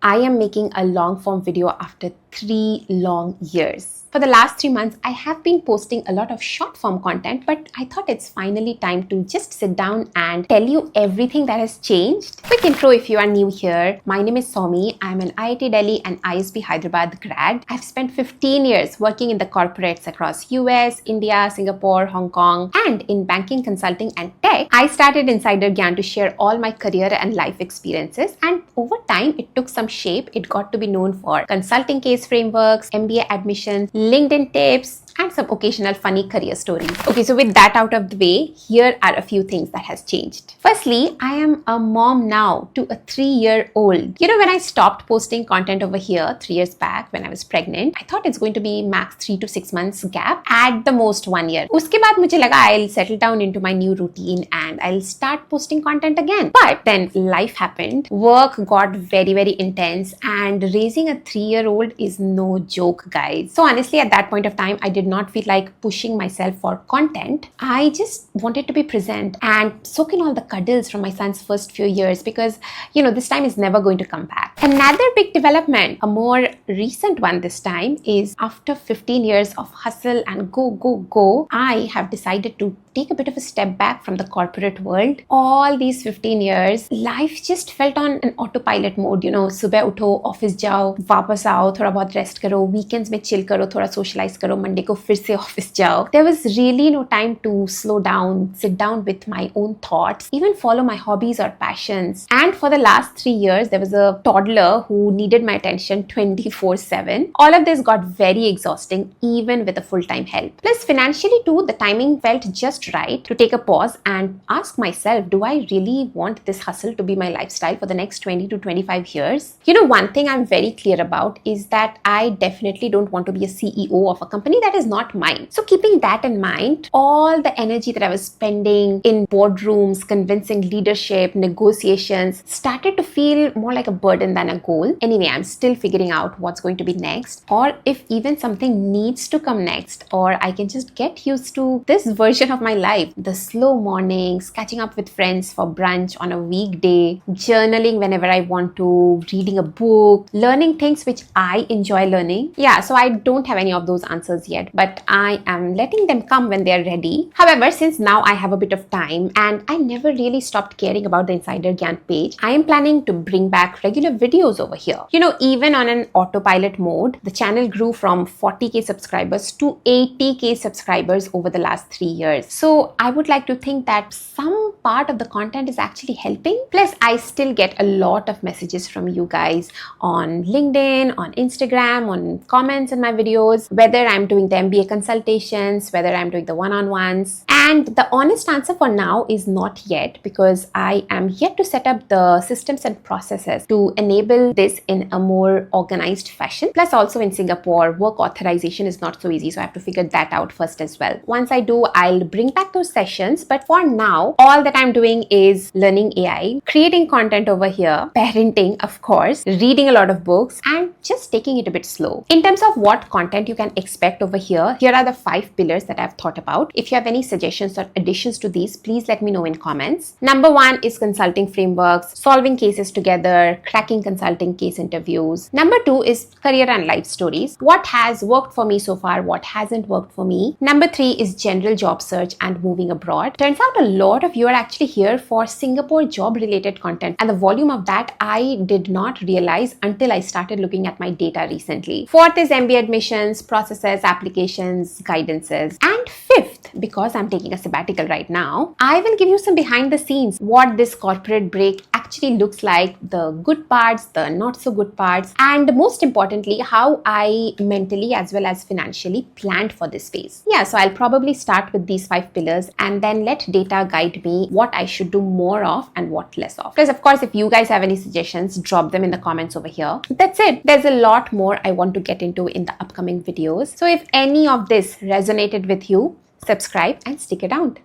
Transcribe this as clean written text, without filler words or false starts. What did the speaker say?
I am making a long form video after 3 long years. For the last 3 months, I have been posting a lot of short form content, but I thought it's finally time to just sit down and tell you everything that has changed. Quick intro if you are new here. My name is Soumi. I'm an IIT Delhi and ISB Hyderabad grad. I've spent 15 years working in the corporates across US, India, Singapore, Hong Kong, and in banking, consulting, and tech. I started Insider Gyaan to share all my career and life experiences, and over time, it took some shape. It got to be known for consulting case frameworks, MBA admissions, LinkedIn tips, and some occasional funny career stories. Okay, so with that out of the way, here are a few things that has changed. Firstly, I am a mom now to a 3-year-old. You know, when I stopped posting content over here 3 years back when I was pregnant, I thought it's going to be max 3 to 6 months gap, at the most 1 year. Uske baad mujhe laga I'll settle down into my new routine and I'll start posting content again. But then life happened, work got very, very intense, and raising a 3-year-old is no joke, guys. So honestly, at that point of time, I did not feel like pushing myself for content. I just wanted to be present and soak in all the cuddles from my son's first few years because, you know, this time is never going to come back. Another big development, a more recent one this time, is after 15 years of hustle and go, I have decided to take a bit of a step back from the corporate world. All these 15 years, life just felt on an autopilot mode. You know, subah utho, office jao, वापस आओ, थोड़ा बहुत rest करो, weekends में chill करो, थोड़ा socialize करो, Monday को फिर से office जाओ. There was really no time to slow down, sit down with my own thoughts, even follow my hobbies or passions. And for the last 3 years, there was a toddler who needed my attention 24/7. All of this got very exhausting, even with a full-time help. Plus, financially too, the timing felt just right to take a pause and ask myself, do I really want this hustle to be my lifestyle for the next 20 to 25 years? You know, one thing I'm very clear about is that I definitely don't want to be a CEO of a company that is not mine. So keeping that in mind, all the energy that I was spending in boardrooms, convincing leadership, negotiations, started to feel more like a burden than a goal. Anyway, I'm still figuring out what's going to be next, or if even something needs to come next, or I can just get used to this version of my life. The slow mornings, catching up with friends for brunch on a weekday, journaling whenever I want to, reading a book, learning things which I enjoy learning. Yeah, so I don't have any of those answers yet, but I am letting them come when they're ready. However, since now I have a bit of time and I never really stopped caring about the Insider Gyaan page, I am planning to bring back regular videos over here. You know, even on an autopilot mode, the channel grew from 40k subscribers to 80k subscribers over the last 3 years. So I would like to think that some part of the content is actually helping. Plus, I still get a lot of messages from you guys on LinkedIn, on Instagram, on comments in my videos, whether I'm doing the MBA consultations, whether I'm doing the one-on-ones. And the honest answer for now is not yet, because I am yet to set up the systems and processes to enable this in a more organized fashion. Plus, also in Singapore, work authorization is not so easy, so I have to figure that out first as well. Once I do, I'll bring back those sessions, but for now, all that I'm doing is learning AI, creating content over here, parenting, of course, reading a lot of books, and just taking it a bit slow. In terms of what content you can expect over here, here are the 5 pillars that I've thought about. If you have any suggestions or additions to these, please let me know in comments. Number 1 is consulting frameworks, solving cases together, cracking consulting case interviews. Number 2 is career and life stories. What has worked for me so far, what hasn't worked for me. Number 3 is general job search and moving abroad. Turns out a lot of you are actually here for Singapore job related content, and the volume of that I did not realize until I started looking at my data recently. 4th is MBA admissions, processes, applications, guidances. And 5th, because I'm taking a sabbatical right now, I will give you some behind the scenes, what this corporate break actually looks like, the good parts, the not so good parts, and most importantly, how I mentally as well as financially planned for this phase. Yeah, so I'll probably start with these 5 pillars and then let data guide me what I should do more of and what less of. Because of course, if you guys have any suggestions, drop them in the comments over here. That's it. There's a lot more I want to get into in the upcoming videos. So if any of this resonated with you, subscribe and stick around.